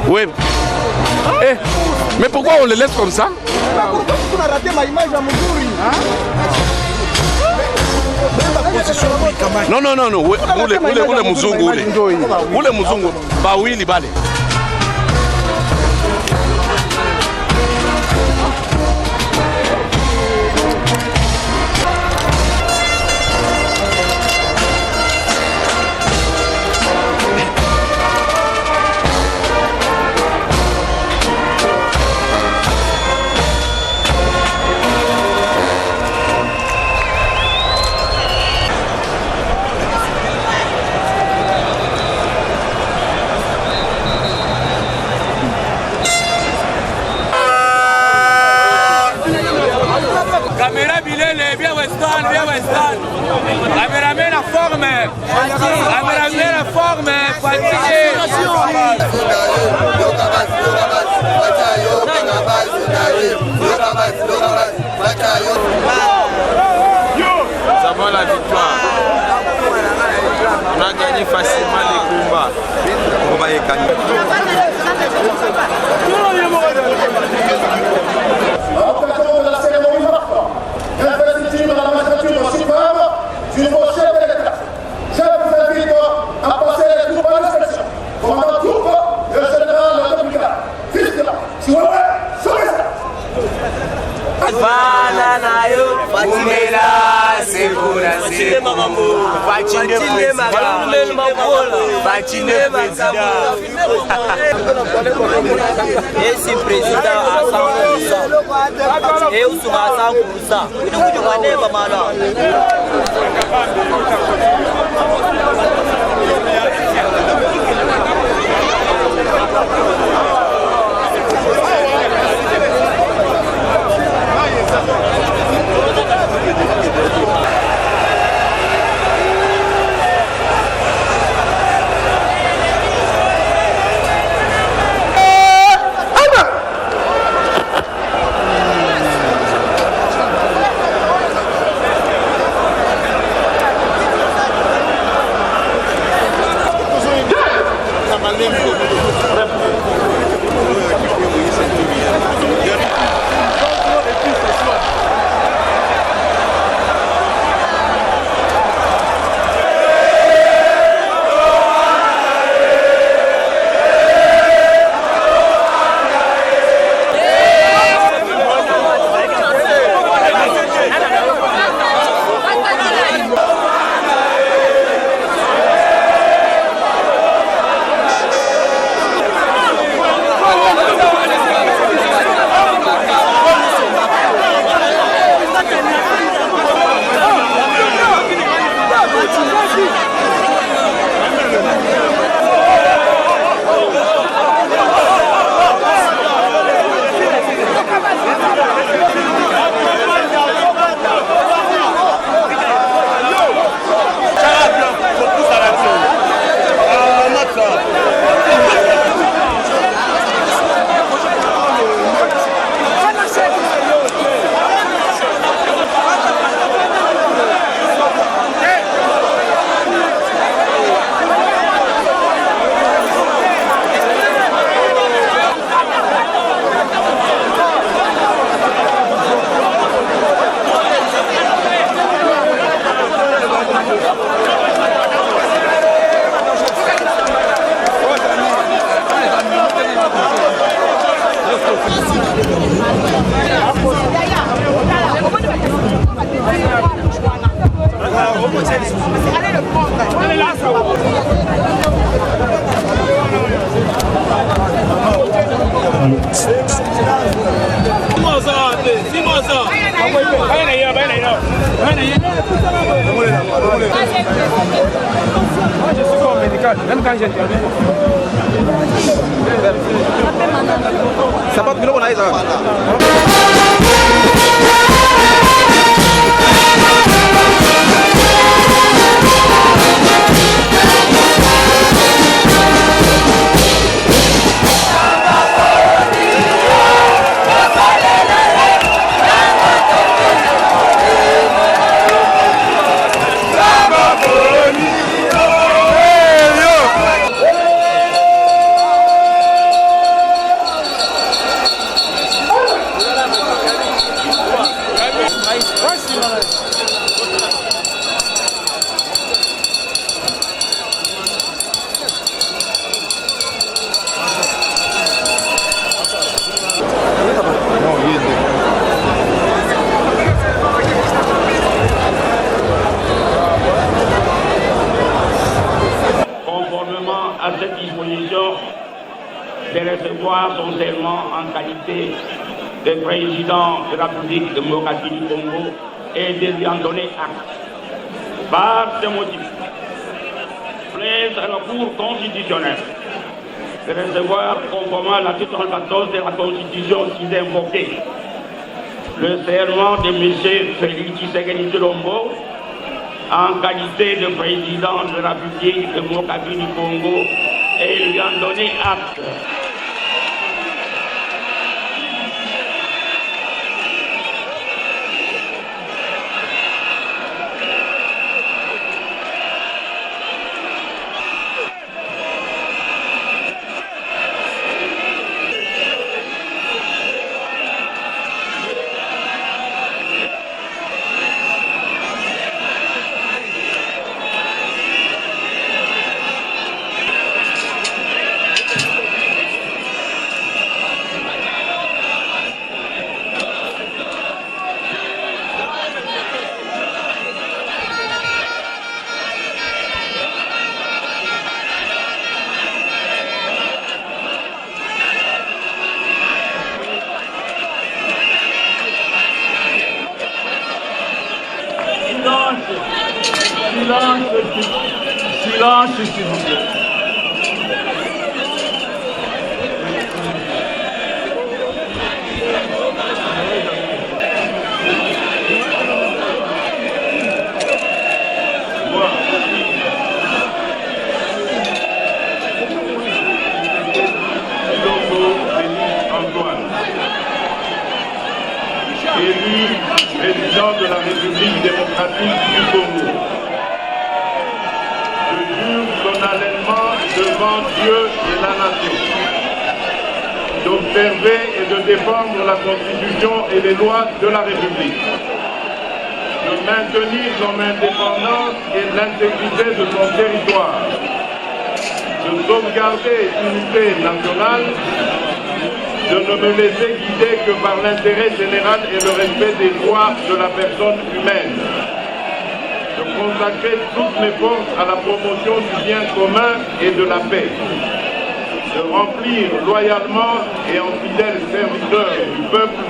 Oui. Eh, mais pourquoi on les laisse comme ça? Non, non, non, non. Ule muzungu ule. Ule muzungu. Bawili bale. Caméra Bilele, bien Weston, bien Weston. Caméraman la forme. Caméraman la forme. Fatigué. Nous avons la victoire. On a gagné facilement les combats. On va y gagner. Du nouveau chef de l'État. Je vous invite à passer les troupes à l'inspection. Commandant troupe, le général républicain. Fils de là. Si vous voulez, sauvez ça. Bananayo, Fatimela, Segura, Segura, Fatine Magola, Fatine Président. Et si président à 100%. Et où sera 100%? Nous ne connaissons pas mal. Même quand j'interviens. Ça va plus loin, on a ça. À cette disposition de recevoir son serment en qualité de président de la République démocratique du Congo et de lui en donner acte. Par ce motif, plaise à la Cour constitutionnelle de recevoir conformément à l'article 14 de la Constitution qui est invoqué le serment de M. Félix Tshisekedi Tshilombo en qualité de président de la République démocratique du Congo et lui en donner acte. Silence, s'il vous plaît. Élu président de la République démocratique du Congo. Je jure solennellement devant Dieu et la nation d'observer et de défendre la Constitution et les lois de la République, de maintenir son indépendance et l'intégrité de son territoire, de sauvegarder l'unité nationale, de ne me laisser guider que par l'intérêt général et le respect des droits de la personne humaine, de consacrer toutes mes forces à la promotion du bien commun et de la paix, de remplir loyalement et en fidèle serviteur du peuple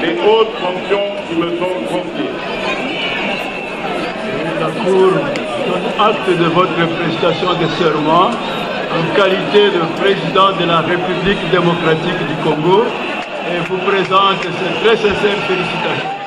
les hautes fonctions qui me sont confiées. La Cour donne acte de votre prestation de serment en qualité de président de la République démocratique du Congo et vous présente ces très sincères félicitations.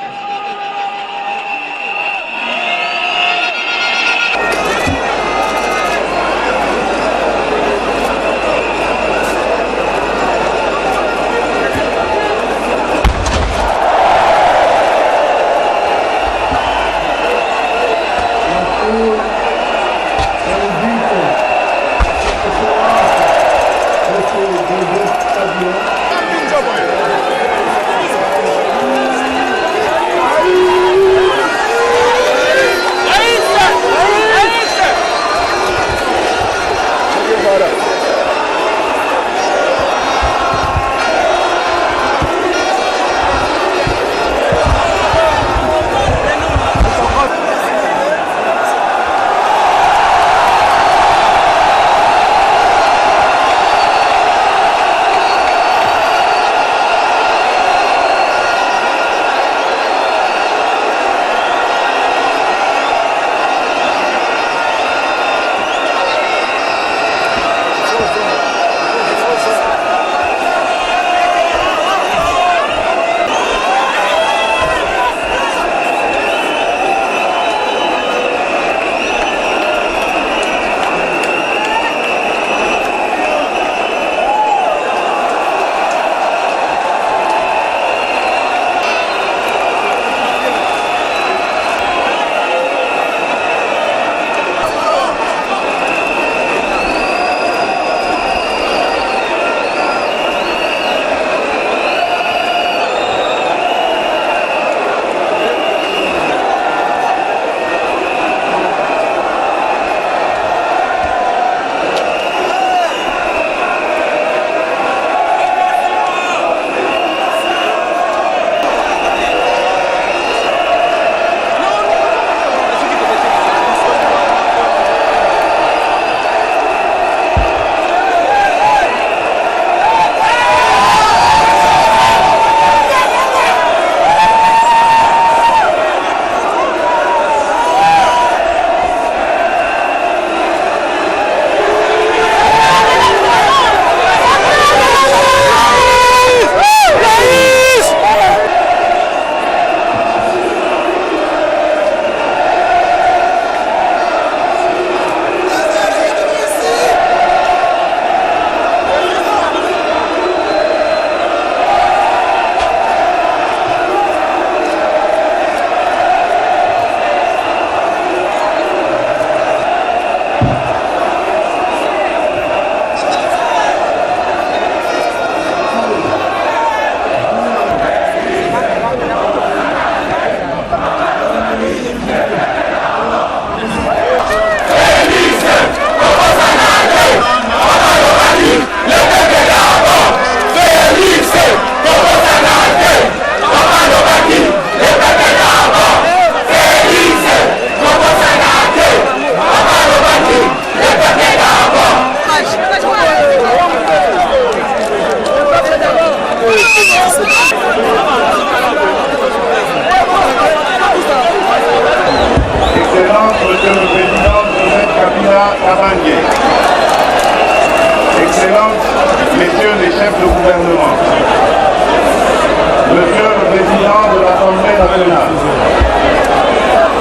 inaliénable.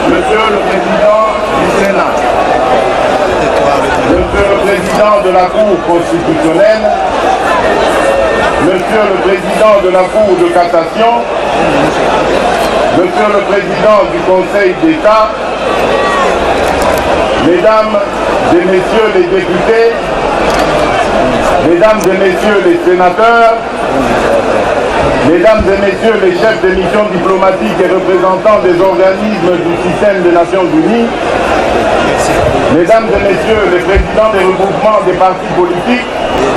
Monsieur le Président du Sénat, Monsieur le Président de la Cour constitutionnelle, Monsieur le Président de la Cour de cassation, Monsieur le Président du Conseil d'État, Mesdames et Messieurs les députés, Mesdames et Messieurs les sénateurs, Mesdames et Messieurs les chefs de missions diplomatiques et représentants des organismes du système des Nations Unies, Mesdames et Messieurs les présidents des regroupements des partis politiques,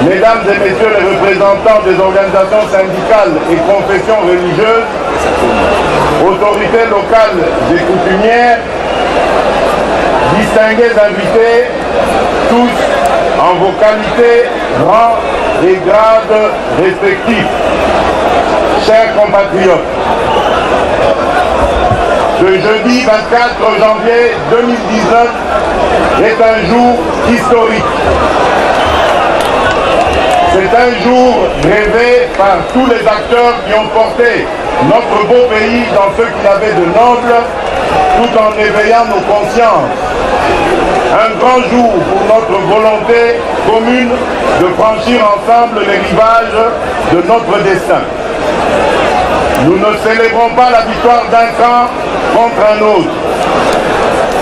Mesdames et Messieurs les représentants des organisations syndicales et confessions religieuses, autorités locales et coutumières, distingués invités, tous en vos qualités, rangs et grades respectifs. Chers compatriotes, ce jeudi 24 janvier 2019 est un jour historique. C'est un jour rêvé par tous les acteurs qui ont porté notre beau pays dans ce qu'il avait de noble, tout en éveillant nos consciences. Un grand jour pour notre volonté commune de franchir ensemble les rivages de notre destin. Nous ne célébrons pas la victoire d'un camp contre un autre.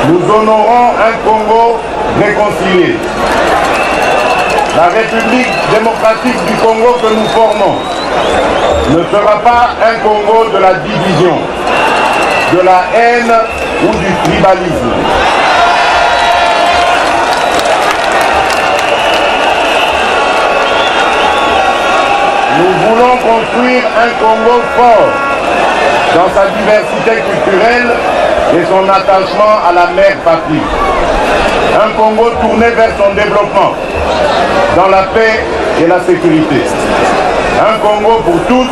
Nous honorons un Congo réconcilié. La République démocratique du Congo que nous formons ne sera pas un Congo de la division, de la haine ou du tribalisme. Nous voulons construire un Congo fort dans sa diversité culturelle et son attachement à la mère patrie. Un Congo tourné vers son développement, dans la paix et la sécurité. Un Congo pour tous,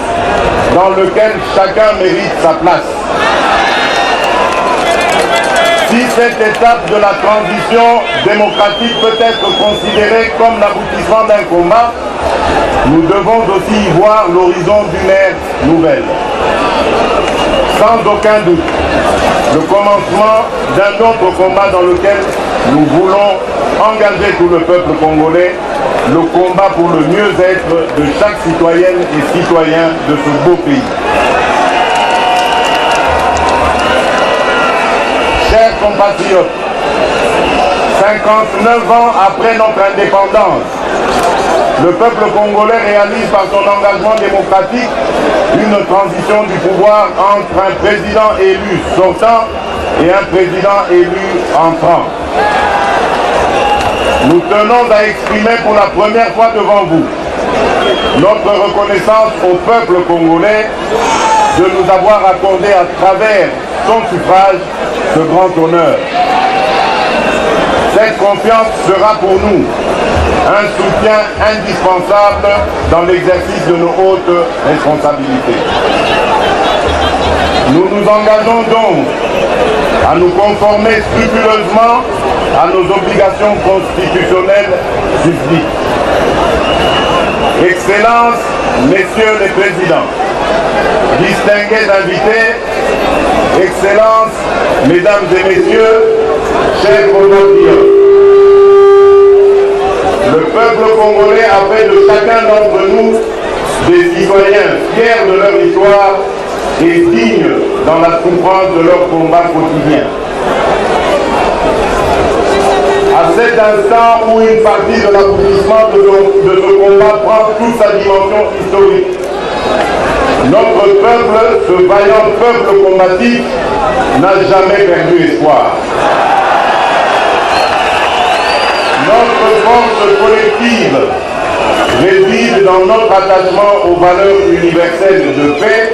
dans lequel chacun mérite sa place. Si cette étape de la transition démocratique peut être considérée comme l'aboutissement d'un combat, nous devons aussi y voir l'horizon d'une ère nouvelle. Sans aucun doute, le commencement d'un autre combat dans lequel nous voulons engager tout le peuple congolais, le combat pour le mieux-être de chaque citoyenne et citoyen de ce beau pays. Chers compatriotes, 59 ans après notre indépendance, le peuple congolais réalise par son engagement démocratique une transition du pouvoir entre un président élu sortant et un président élu entrant. Nous tenons à exprimer pour la première fois devant vous notre reconnaissance au peuple congolais de nous avoir accordé à travers son suffrage ce grand honneur. Cette confiance sera pour nous un soutien indispensable dans l'exercice de nos hautes responsabilités. Nous nous engageons donc à nous conformer scrupuleusement à nos obligations constitutionnelles susdites. Excellences, Messieurs les Présidents, distingués invités, Excellences, Mesdames et Messieurs, chers compatriotes, le peuple congolais a fait de chacun d'entre nous des citoyens fiers de leur histoire et dignes dans la souffrance de leur combat quotidien. À cet instant où une partie de l'aboutissement de ce combat prend toute sa dimension historique, notre peuple, ce vaillant peuple combatif, n'a jamais perdu espoir. Notre force collective réside dans notre attachement aux valeurs universelles de paix,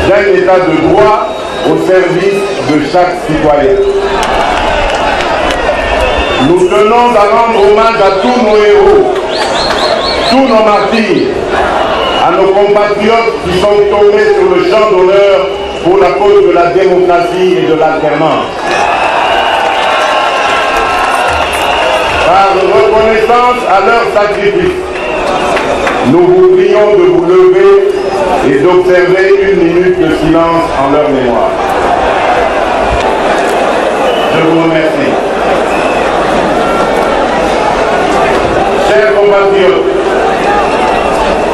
d'un état de droit au service de chaque citoyen. Nous tenons à rendre hommage à tous nos héros, tous nos martyrs, à nos compatriotes qui sont tombés sur le champ d'honneur pour la cause de la démocratie et de l'alternance. Par reconnaissance à leur sacrifice, nous vous prions de vous lever et d'observer 1 minute de silence en leur mémoire. Je vous remercie. Chers compatriotes,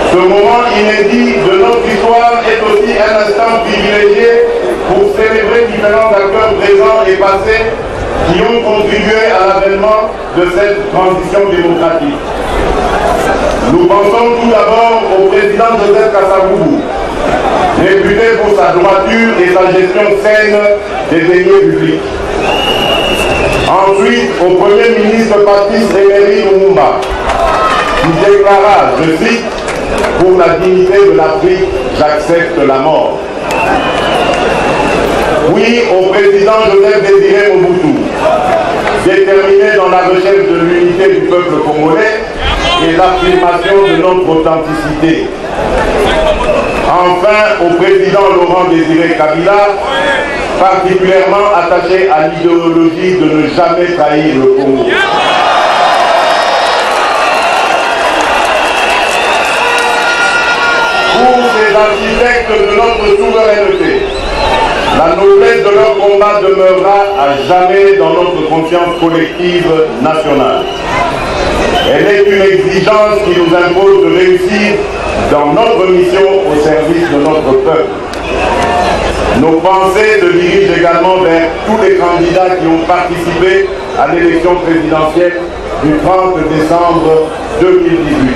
ce moment inédit de notre histoire est aussi un instant privilégié pour célébrer différents acteurs présents et passés qui ont contribué à l'avènement de cette transition démocratique. Nous pensons tout d'abord au président Joseph Kasavubu, réputé pour sa droiture et sa gestion saine des deniers publics. Ensuite, au Premier ministre Patrice Emery Lumumba, qui déclara, je cite, « Pour la dignité de l'Afrique, j'accepte la mort ». Oui, au président Joseph Désiré Mobutu, déterminé dans la recherche de l'unité du peuple congolais et l'affirmation de notre authenticité. Enfin, au président Laurent Désiré Kabila, particulièrement attaché à l'idéologie de ne jamais trahir le Congo. Pour ces architectes de notre souveraineté, la noblesse de leur combat demeurera à jamais dans notre conscience collective nationale. Elle est une exigence qui nous impose de réussir dans notre mission au service de notre peuple. Nos pensées se dirigent également vers tous les candidats qui ont participé à l'élection présidentielle du 30 décembre 2018.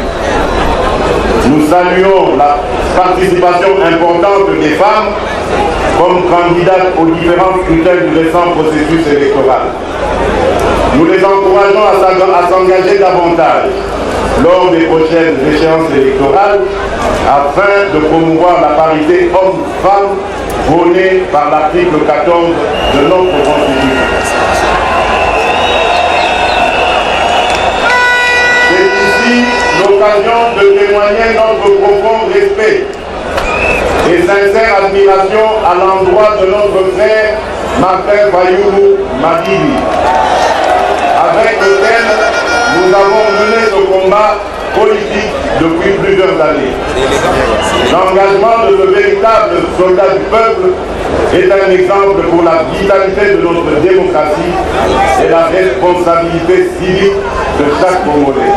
Nous saluons la participation importante des femmes comme candidates aux différents scrutins du récent processus électoral. Nous les encourageons à s'engager davantage lors des prochaines échéances électorales afin de promouvoir la parité homme-femme prônée par l'article 14 de notre Constitution. C'est ici l'occasion de témoigner notre profond respect et sincère admiration à l'endroit de notre frère Martin Fayulu Madidi, avec lequel nous avons mené ce combat politique depuis plusieurs années. L'engagement de ce véritable soldat du peuple est un exemple pour la vitalité de notre démocratie et la responsabilité civique de chaque Congolais.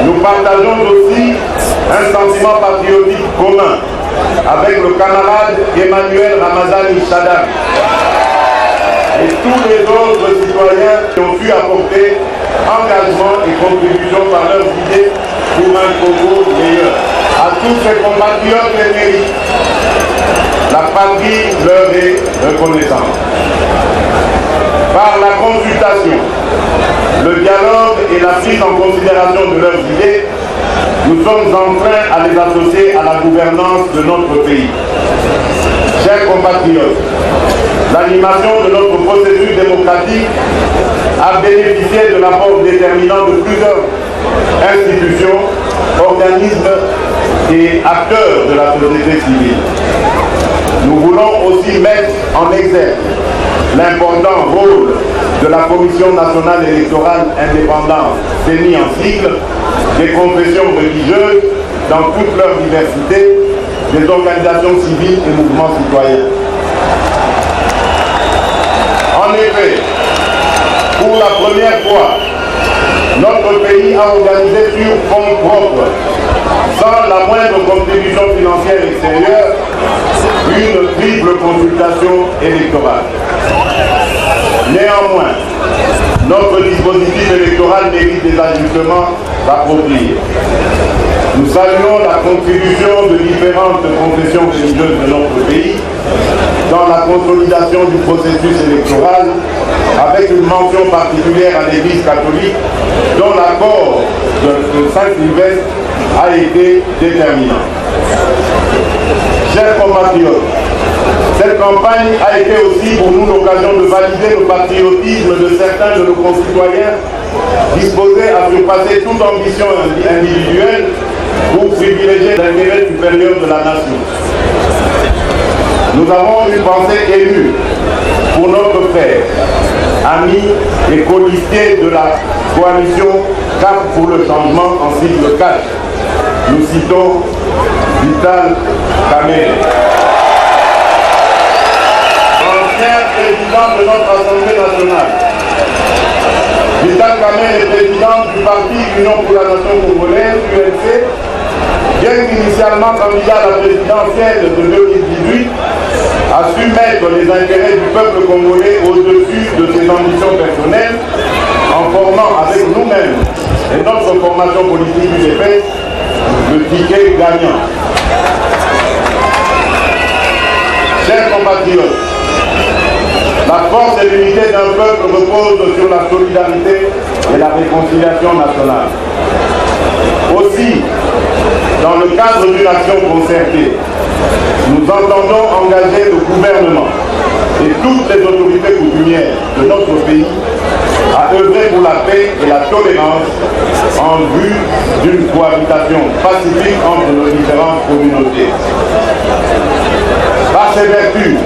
Nous partageons aussi un sentiment patriotique commun avec le camarade Emmanuel Ramazani Shadari et tous les autres citoyens qui ont pu apporter engagement et contribution par leurs idées pour un Congo meilleur. À tous ces compatriotes et mérites, la patrie leur est reconnaissante. Par la consultation, le dialogue et la prise en considération de leurs idées, nous sommes enclins à les associer à la gouvernance de notre pays. Chers compatriotes, l'animation de notre processus démocratique a bénéficié de l'apport déterminant de plusieurs institutions, organismes et acteurs de la société civile. Nous voulons aussi mettre en exergue l'important rôle de la Commission nationale électorale indépendante, CENI en sigle, des confessions religieuses dans toute leur diversité, des organisations civiles et mouvements citoyens. En effet, pour la première fois, notre pays a organisé sur fonds propres, sans la moindre contribution financière extérieure, une triple consultation électorale. Néanmoins, notre dispositif électoral mérite des ajustements appropriés. Nous saluons la contribution de différentes confessions religieuses de notre pays dans la consolidation du processus électoral, avec une mention particulière à l'Église catholique, dont l'accord de Saint-Sylvestre a été déterminant. Chers compatriotes, cette campagne a été aussi pour nous l'occasion de valider le patriotisme de certains de nos concitoyens disposés à surpasser toute ambition individuelle pour privilégier l'intérêt supérieur de la nation. Nous avons une pensée émue pour notre frère, ami et colistier de la coalition CAP pour le changement en sigle 4, nous citons Vital Kamerhe, ancien président de notre Assemblée nationale. Vital Kamerhe est président du parti Union pour la Nation congolaise, UNC, bien qu'initialement candidat à la présidentielle de 2018, a su mettre les intérêts du peuple congolais au-dessus de ses ambitions personnelles en formant avec nous-mêmes et notre formation politique UDPS le ticket gagnant. Chers compatriotes, la force et l'unité d'un peuple repose sur la solidarité et la réconciliation nationale. Aussi, dans le cadre d'une action concertée, nous entendons engager le gouvernement et toutes les autorités coutumières de notre pays à œuvrer pour la paix et la tolérance en vue d'une cohabitation pacifique entre nos différentes communautés. Par ces vertus,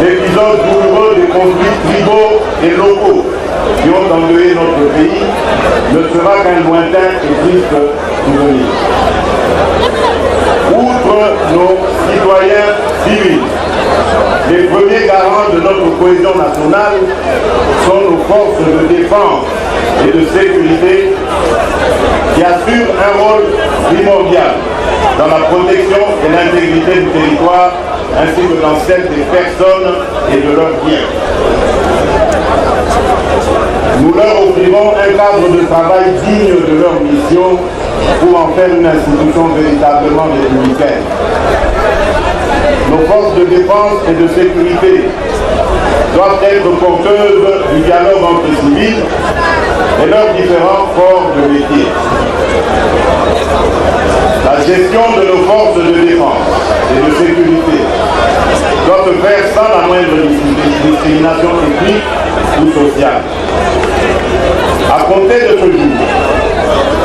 l'épisode douloureux des conflits tribaux et locaux qui ont endeuillé notre pays ne sera qu'un lointain et triste souvenir. Outre nos citoyens civils, les premiers garants de notre cohésion nationale sont nos forces de défense et de sécurité qui assurent un rôle primordial dans la protection et l'intégrité du territoire ainsi que dans celle des personnes et de leurs biens. Nous leur offrirons un cadre de travail digne de leur mission pour en faire une institution véritablement républicaine. Nos forces de défense et de sécurité doivent être porteuses du dialogue entre civils et leurs différents corps de métier. La gestion de nos forces de défense et de sécurité doit se faire sans la moindre discrimination ethnique ou sociale. À compter de ce jour,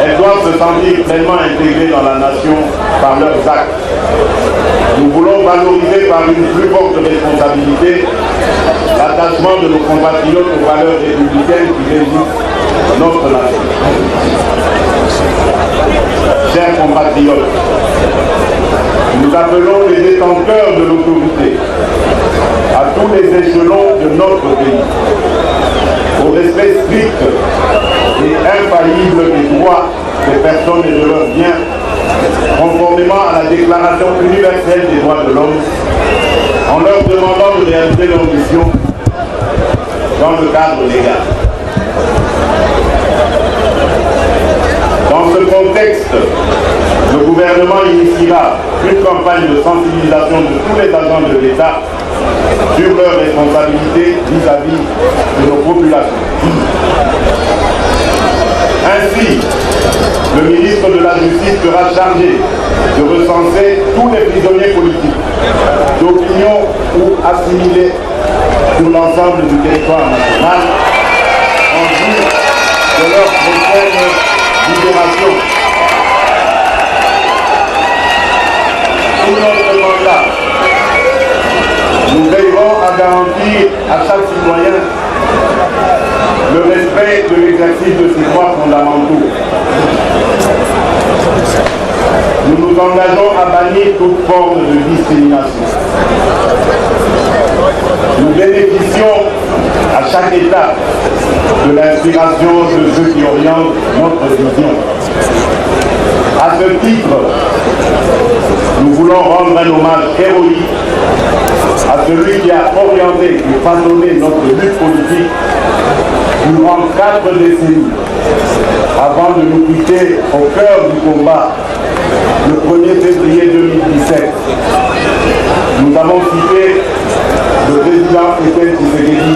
elles doivent se sentir pleinement intégrées dans la nation par leurs actes. Nous voulons valoriser par une plus forte responsabilité l'attachement de nos compatriotes aux valeurs républicaines qui régissent notre nation. Chers compatriotes, nous appelons les détenteurs de l'autorité à tous les échelons de notre pays au respect strict et infaillible des droits des personnes et de leurs biens, conformément à la Déclaration universelle des droits de l'homme, en leur demandant de réaliser leur mission dans le cadre légal. Dans ce contexte, le gouvernement initiera une campagne de sensibilisation de tous les agents de l'État sur leurs responsabilités vis-à-vis de nos populations. Ainsi, le ministre de la Justice sera chargé de recenser tous les prisonniers politiques, d'opinion ou assimilés sur l'ensemble du territoire national en vue de leur prochaine libération. Sous notre mandat, nous veillerons à garantir à chaque citoyen le respect de l'exercice de ses droits fondamentaux. Nous nous engageons à bannir toute forme de discrimination. Nous bénéficions à chaque étape de l'inspiration de ceux qui orientent notre vision. À ce titre, nous voulons rendre un hommage héroïque à celui qui a orienté et façonné notre lutte politique durant 4 décennies, avant de nous quitter au cœur du combat le 1er février 2017. Nous avons cité le président Etienne Tshisekedi.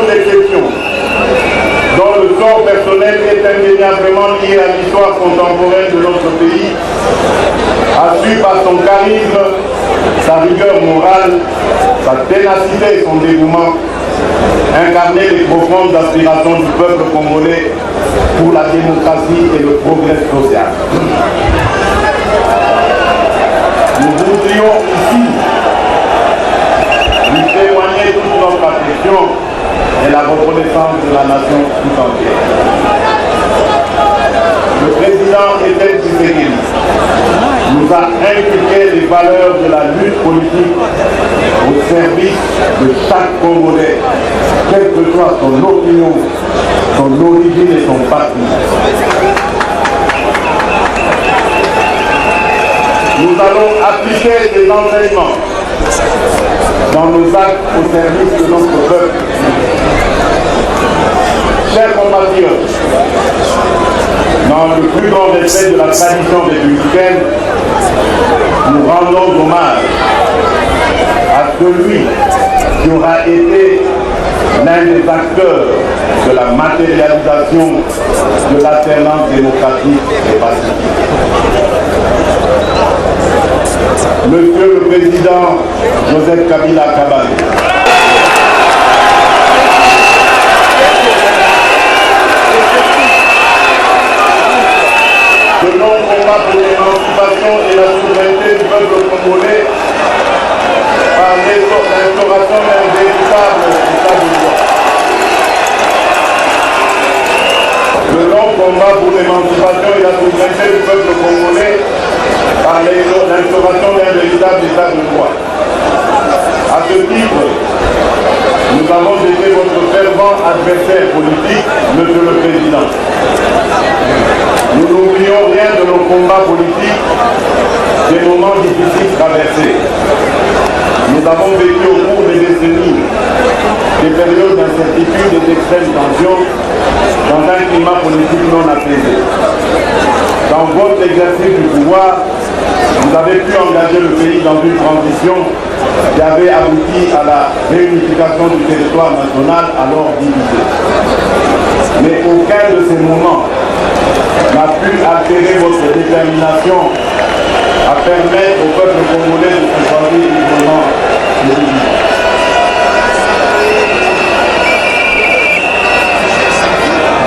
Des questions dont le sort personnel est indéniablement lié à l'histoire contemporaine de notre pays, a su par son charisme, sa rigueur morale, sa ténacité et son dévouement incarner les profondes aspirations du peuple congolais pour la démocratie et le progrès social. nous voudrions ici lui témoigner toute notre affection et la reconnaissance de la nation tout entière. Le président Etienne Tshisekedi nous a inculqué les valeurs de la lutte politique au service de chaque Congolais, quelle que soit son opinion, son origine et son parti. Nous allons appliquer ces enseignements dans nos actes au service de notre peuple. Chers compatriotes, dans le plus grand respect de la tradition républicaine, nous rendons hommage à celui qui aura été l'un des acteurs de la matérialisation de l'alternance démocratique et pacifique. Monsieur le Président Joseph Kabila Kabange, le long combat pour l'émancipation et la souveraineté du peuple congolais par l'instauration d'un véritable état de droit. Le long combat pour l'émancipation et la souveraineté du peuple congolais par l'instauration d'un véritable état de droit. À ce titre, nous avons été votre fervent adversaire politique, Monsieur le Président. Nous n'oublions rien de nos combats politiques, des moments difficiles traversés. Nous avons vécu au cours des décennies des périodes d'incertitude et d'extrême tension dans un climat politique non apaisé. Dans votre exercice du pouvoir, vous avez pu engager le pays dans une transition qui avait abouti à la réunification du territoire national alors divisé. Mais aucun de ces moments n'a pu altérer votre détermination à permettre au peuple congolais de se choisir librement et librement.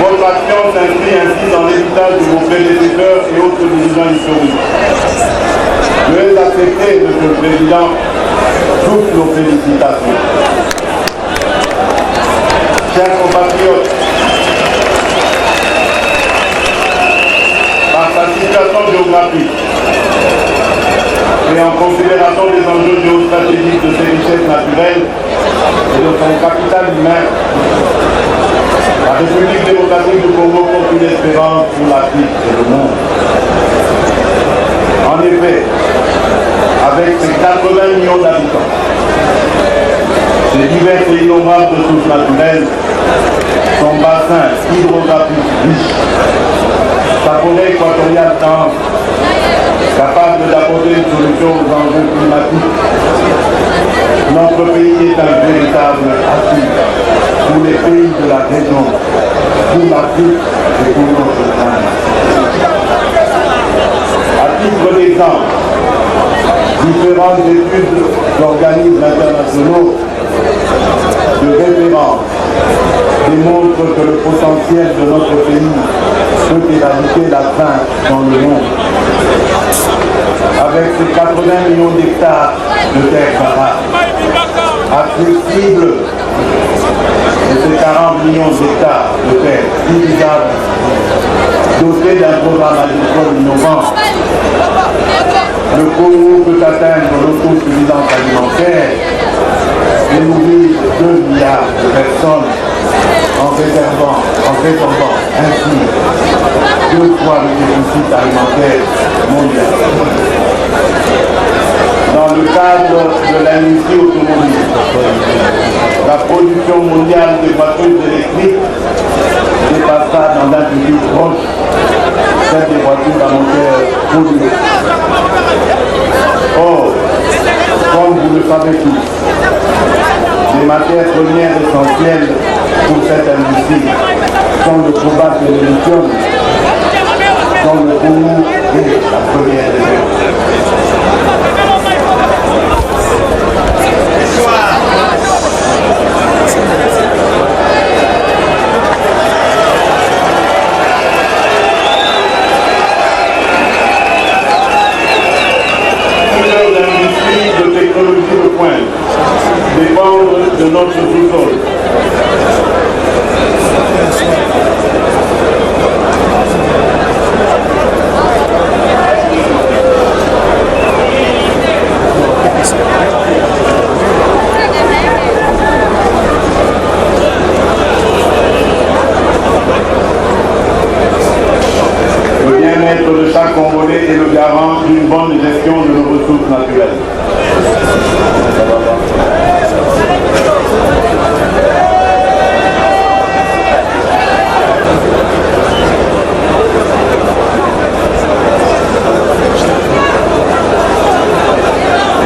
Votre action s'inscrit ainsi dans l'héritage de vos prédécesseurs et autres dirigeants historiques. Veuillez accepter, Monsieur le Président, toutes nos félicitations. Chers compatriotes, par sa situation géographique et en considération des enjeux géostratégiques de ses richesses naturelles et de son capital humain, la République démocratique du Congo porte une espérance pour l'Afrique et le monde. En effet, avec ses 80 millions d'habitants, ses diverses et innombrables ressources naturelles, son bassin hydrographique riche, sa forêt équatoriale dense, capable d'apporter une solution aux enjeux climatiques, notre pays est un véritable atout pour les pays de la région, pour l'Afrique et pour notre monde. À titre d'exemple, différentes études d'organismes internationaux de référence démontrent que le potentiel de notre pays peut éradiquer la faim dans le monde. Avec ses 80 millions d'hectares de terres arables, accessibles et ses 40 millions d'hectares de terres utilisables, doté d'un programme agricole innovant, le Congo peut atteindre l'autosuffisance alimentaire et nourrir 2 milliards de personnes en résorbant ainsi 2 fois le déficit alimentaire mondial. Dans le cadre de l'industrie automobile, la production mondiale de voitures électriques dépassera dans un futur proche celle des voitures à moteur polluées. Or, comme vous le savez tous, les matières premières essentielles pour cette industrie sont le cobalt et le lithium, sont le Congo et la première réserve. dépendre de notre sous-sol. Le bien-être de chaque Congolais est le garant d'une bonne gestion de nos ressources naturelles.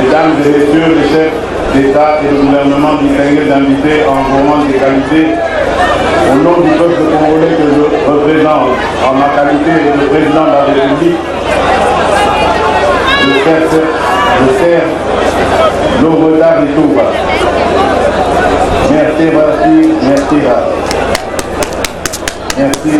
Mesdames et messieurs les chefs d'État et de gouvernement distingués d'invités en moment de qualité, au nom du peuple congolais que je représente en ma qualité de président de la République, je serre l'Oboda Ritouba. Merci Basi, merci Ra. Merci.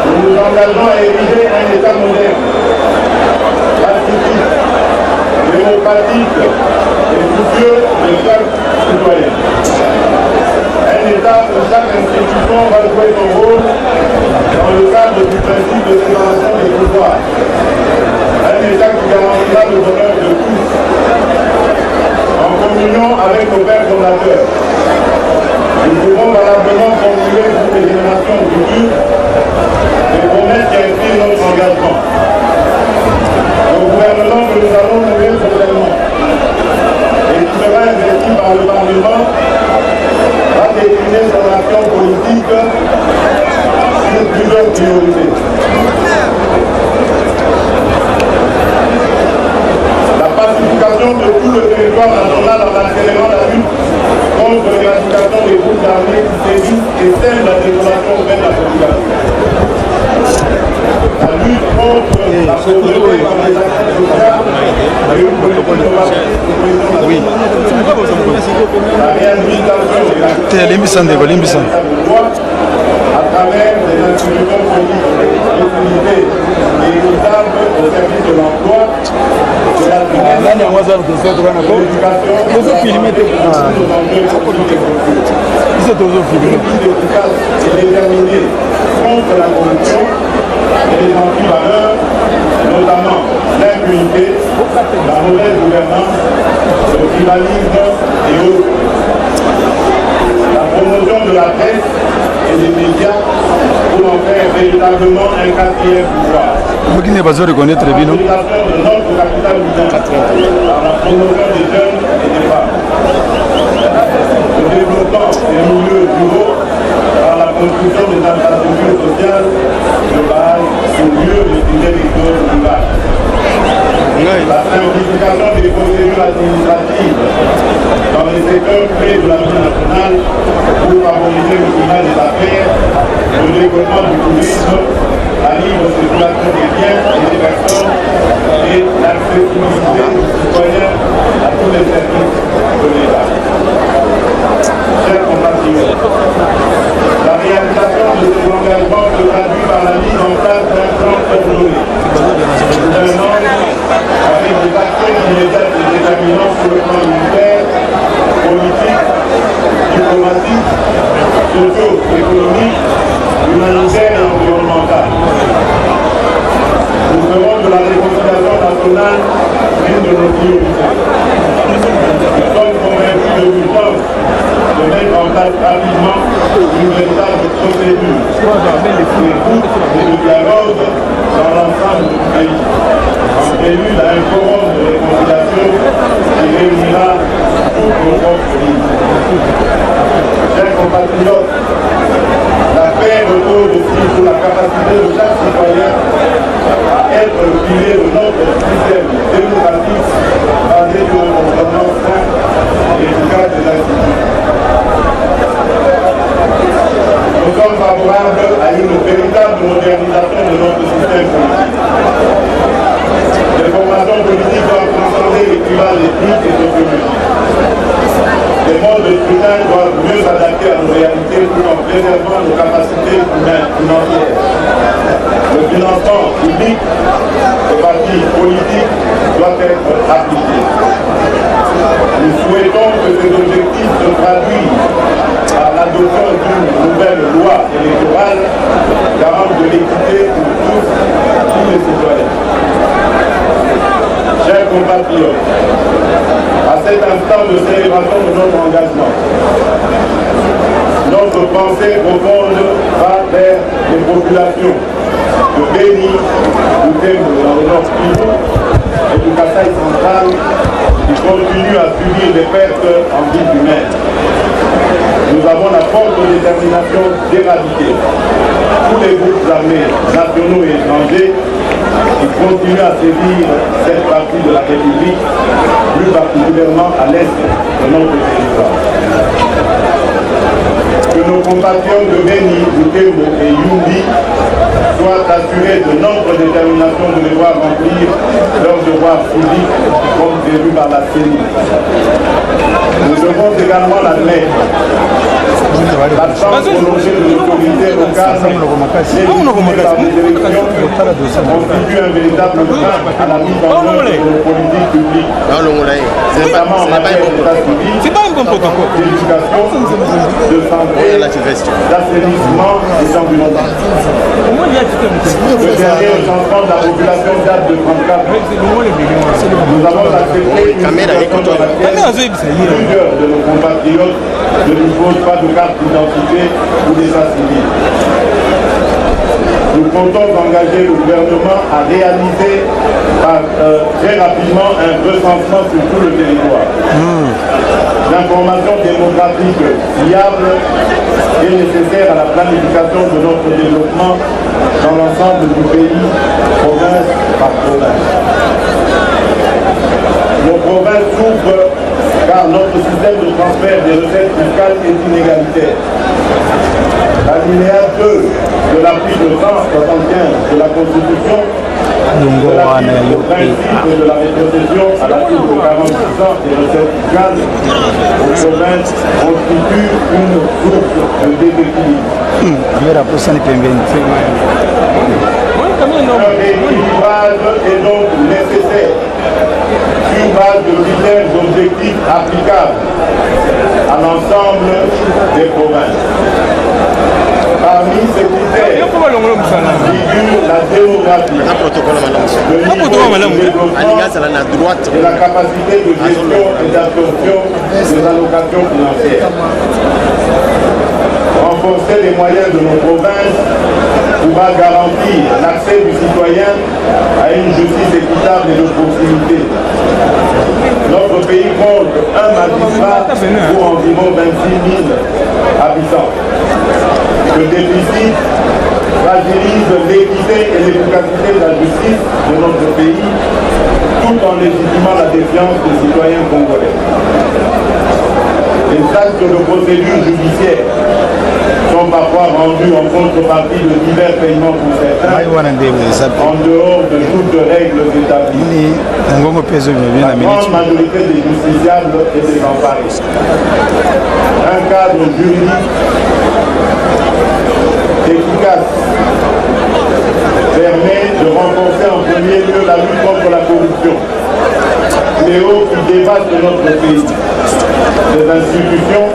Nous engageons à ériger un État moderne, pacifique, démocratique et soucieux de chaque citoyen. Un État où chaque institution va jouer son rôle dans le cadre du principe de séparation des pouvoirs. Un État qui garantira le bonheur de tous, en communion avec nos pères fondateurs. Nous pouvons valablement formuler pour les générations futures des promesses qui inspirent notre engagement. Le gouvernement que nous allons nommer prochainement et qui sera investi par le Parlement plusieurs priorités. La pacification de tout le territoire national en accélérant la lutte contre l'éradication des groupes armés qui sévissent et sèment la désolation auprès de la population. La lutte contre la pauvreté par les actions sociales et une politique de la réhabilitation de la à travers des institutions politiques utilisées et équitables au service de l'emploi, de la l'éducation, efficace et déterminée contre la corruption et les anti-valeurs, notamment l'impunité, la mauvaise gouvernance, le tribalisme et autres. La promotion de la presse et des médias pour en faire véritablement un quatrième pouvoir. La consolidation de notre capital humain par la promotion des jeunes et des femmes. Le développement des milieux ruraux par la construction des infrastructures sociales de base pour mieux maîtriser les zones rurales. La simplification des procédures administratives dans les secteurs clés de la vie nationale pour favoriser le climat des affaires, le développement du tourisme, la libre circulation des biens et des personnes et l'accessibilité des citoyens à tous les services de l'État. Chers compatriotes, la réalisation de ces engagements se traduit par la mise en place d'un plan ordonné. Avec des actions immédiates et déterminantes sur le plan militaire, politique, diplomatique, socio-économique, humanitaire et environnemental. Nous ferons de la réconciliation nationale une de nos priorités. Nous sommes convaincus de l'urgence de mettre en place rapidement une véritable procédure d'écoute et de dialogue dans l'ensemble du pays. En prélude à un forum de réconciliation qui réunira toutes nos forces vives. Chers compatriotes, la paix repose aussi sur la capacité de chaque citoyen à être le pilier de notre système démocratique basé sur un fonctionnement sain et efficace des institutions. Nous sommes favorables à une véritable modernisation de notre système politique. Les formations politiques doivent transcender les clivages ethniques et sociologiques. Les modes de scrutin doivent mieux s'adapter à nos réalités tout en préservant nos capacités financières. Le financement public des partis politiques doit être appliqué. Nous souhaitons que ces objectifs se traduisent par l'adoption d'une nouvelle loi électorale garante de l'équité pour tous les citoyens. Chers compatriotes, à cet instant de célébration de notre engagement, notre pensée profonde va vers les populations de Béni, du Tembo dans le Nord Kivu et du Kasaï central qui continuent à subir des pertes en vie humaine. Nous avons la forte détermination d'éradiquer tous les groupes armés nationaux et étrangers qui continuent à sévir cette partie de la République, plus particulièrement à l'est de notre territoire. Que nos compatriotes de Béni, Butembo et Yumbi soient assurés de notre détermination de devoir remplir leurs devoirs civiques comme prévu par la CENI. Nous devons également l'admettre. L'absence prolongée de l'autorité locale par des élections constitue un véritable frein à la mise en œuvre de nos politiques publiques, notamment en matière d'état civil, d'éducation, de santé, d'assainissement et d'environnement. Le dernier recensement de la population date de 34 ans. Nous avons accepté plusieurs de nos compatriotes ne disposent pas de carte d'identité ou d'état civil. nous comptons engager le gouvernement à réaliser très rapidement un recensement sur tout le territoire. L'information démographique fiable est nécessaire à la planification de notre développement dans l'ensemble du pays, province par province. Nos provinces souffrent car notre système de transfert des recettes fiscales est inégalitaire. L'alinéa 2 de l'article 175 de la Constitution relatif au principe de la rétrocession à l'article 46 des recettes fiscales aux provinces constitue une source de déséquilibre. Un rééquilibrage est donc nécessaire sur base de critères objectifs applicables à l'ensemble des provinces. Parmi ces critères figure la démographie, le niveau de développement et la capacité de gestion et d'absorption des allocations financières. Renforcer les moyens de nos provinces pourra garantir l'accès du citoyen à une justice équitable et de proximité. Notre pays compte un magistrat pour environ 26 000 habitants. Le déficit fragilise l'équité et l'efficacité de la justice de notre pays, tout en légitimant la défiance des citoyens congolais. Les actes de procédure judiciaire sont parfois rendus en contrepartie de divers paiements pour certains, en dehors de toutes règles établies. La grande majorité des justiciables est désemparée. Un cadre juridique efficace permet de renforcer en premier lieu la lutte contre la corruption, fléau qui dépasse notre pays. Les institutions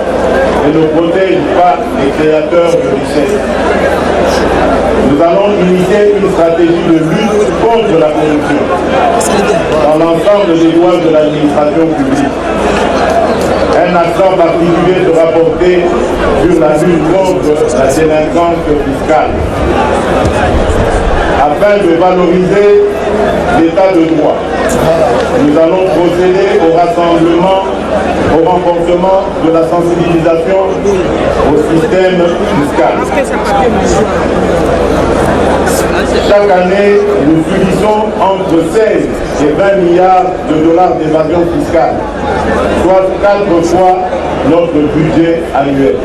et ne protègent pas les créateurs de richesses. Nous allons initier une stratégie de lutte contre la corruption dans l'ensemble des lois de l'administration publique. Un accent particulier sera porté sur la lutte contre la délinquance fiscale. Afin de valoriser l'état de droit, nous allons procéder au rassemblement, au renforcement de la sensibilisation au système fiscal. Chaque année, nous subissons entre 16 et 20 milliards de dollars d'évasion fiscale, soit 4 fois notre budget annuel.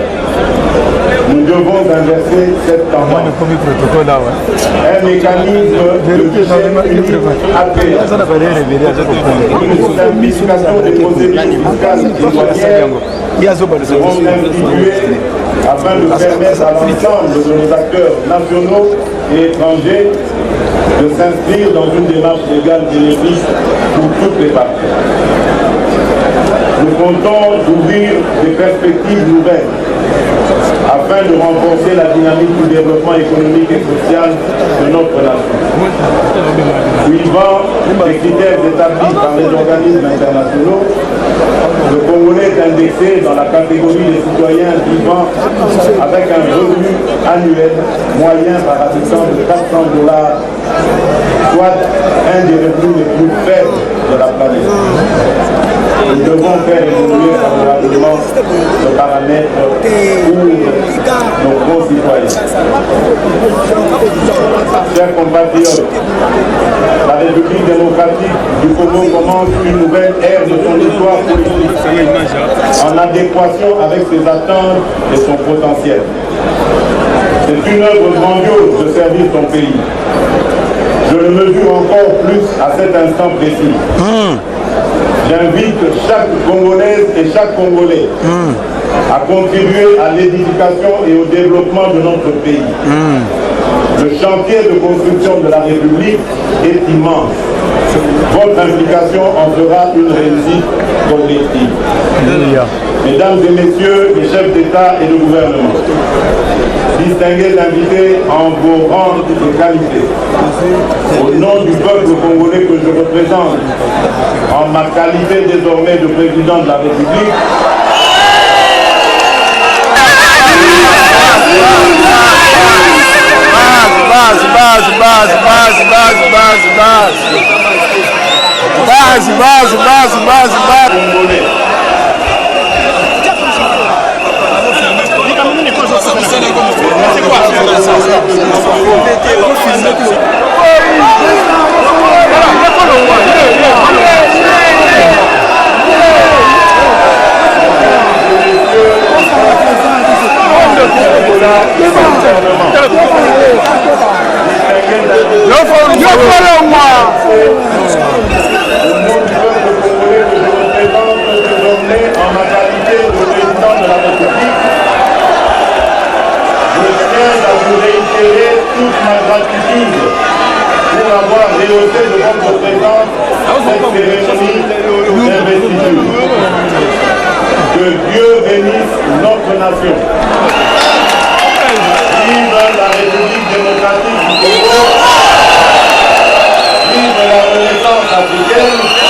Nous devons inverser cette tendance. Un mécanisme de guichet unique appelé une simplification des procédures fiscales et douanières seront instituées afin de permettre à l'ensemble de nos acteurs nationaux et étrangers de s'inscrire dans une démarche légale bénéfique pour toutes les parties. Nous comptons d'ouvrir des perspectives nouvelles afin de renforcer la dynamique du développement économique et social de notre nation. Suivant les critères établis par les organismes internationaux, le Congolais est indexé dans la catégorie des citoyens vivant avec un revenu annuel moyen par habitant de $400, soit un des revenus les plus faibles de la planète. Nous devons faire évoluer favorablement ce paramètre pour nos concitoyens. Chers compatriotes, la République démocratique du Congo commence une nouvelle ère de son histoire politique, en adéquation avec ses attentes et son potentiel. C'est une œuvre grandiose de servir son pays. Je le mesure encore plus à cet instant précis. J'invite chaque Congolaise et chaque Congolais à contribuer à l'édification et au développement de notre pays. Le chantier de construction de la République est immense. Votre implication en sera une réussite collective. Mesdames et messieurs les chefs d'État et de gouvernement, distingués invités en vos rangs et qualités, au nom du peuple congolais que je représente, en ma qualité désormais de président de la République, En ma qualité de président de la République, je tiens à vous réitérer toute ma gratitude pour avoir rehaussé de votre présence cette cérémonie d'investiture. Que Dieu bénisse notre nation. Vive la République démocratique du Congo. Vive la Renaissance africaine.